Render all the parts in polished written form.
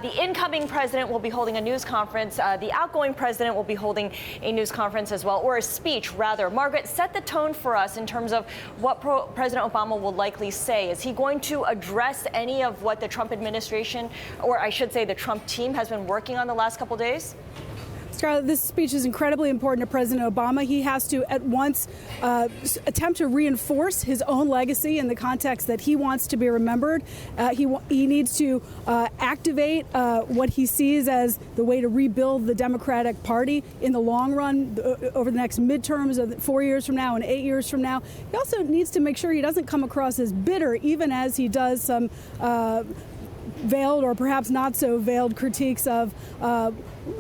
The incoming president will be holding a news conference. The outgoing president will be holding a news conference as well, or a speech, rather. Margaret, set the tone for us in terms of what President Obama will likely say. Is he going to address any of what the Trump administration, or I should say the Trump team, has been working on the last couple days? Scarlett, this speech is incredibly important to President Obama. He has to at once attempt to reinforce his own legacy in the context that he wants to be remembered. He needs to activate what he sees as the way to rebuild the Democratic Party in the long run over the next midterms of 4 years from now and 8 years from now. He also needs to make sure he doesn't come across as bitter, even as he does some veiled or perhaps not so veiled critiques of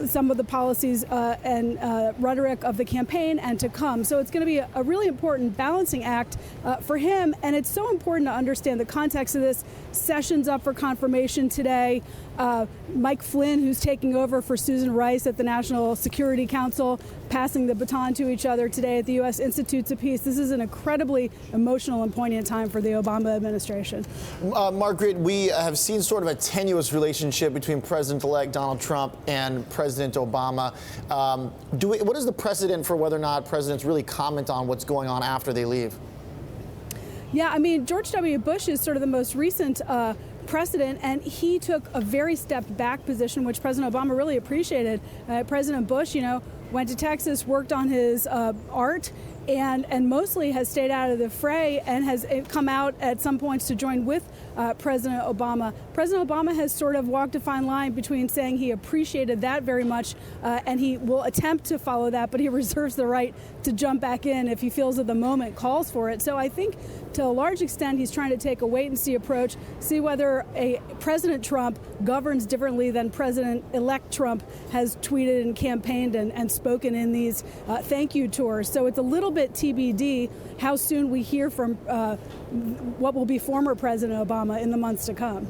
some of the policies and rhetoric of the campaign and to come. So it's going to be a really important balancing act for him. And it's so important to understand the context of this. Sessions up for confirmation today. Mike Flynn, who's taking over for Susan Rice at the National Security Council, passing the baton to each other today at the U.S. Institutes of Peace. This is an incredibly emotional and poignant time for the Obama administration. Margaret, we have seen sort of a tenuous relationship between President-elect Donald Trump and President Obama. What is the precedent for whether or not presidents really comment on what's going on after they leave? Yeah, I mean, George W. Bush is sort of the most recent precedent, and he took a very stepped back position, which President Obama really appreciated. President Bush, went to Texas, worked on his art, and mostly has stayed out of the fray and has come out at some points to join with President Obama. President Obama has sort of walked a fine line between saying he appreciated that very much and he will attempt to follow that, but he reserves the right to jump back in if he feels that the moment calls for it. So I think to a large extent he's trying to take a wait-and-see approach, see whether President Trump governs differently than President-elect Trump has tweeted and campaigned and spoken in these thank you tours. So it's a little bit TBD how soon we hear from what will be former President Obama in the months to come.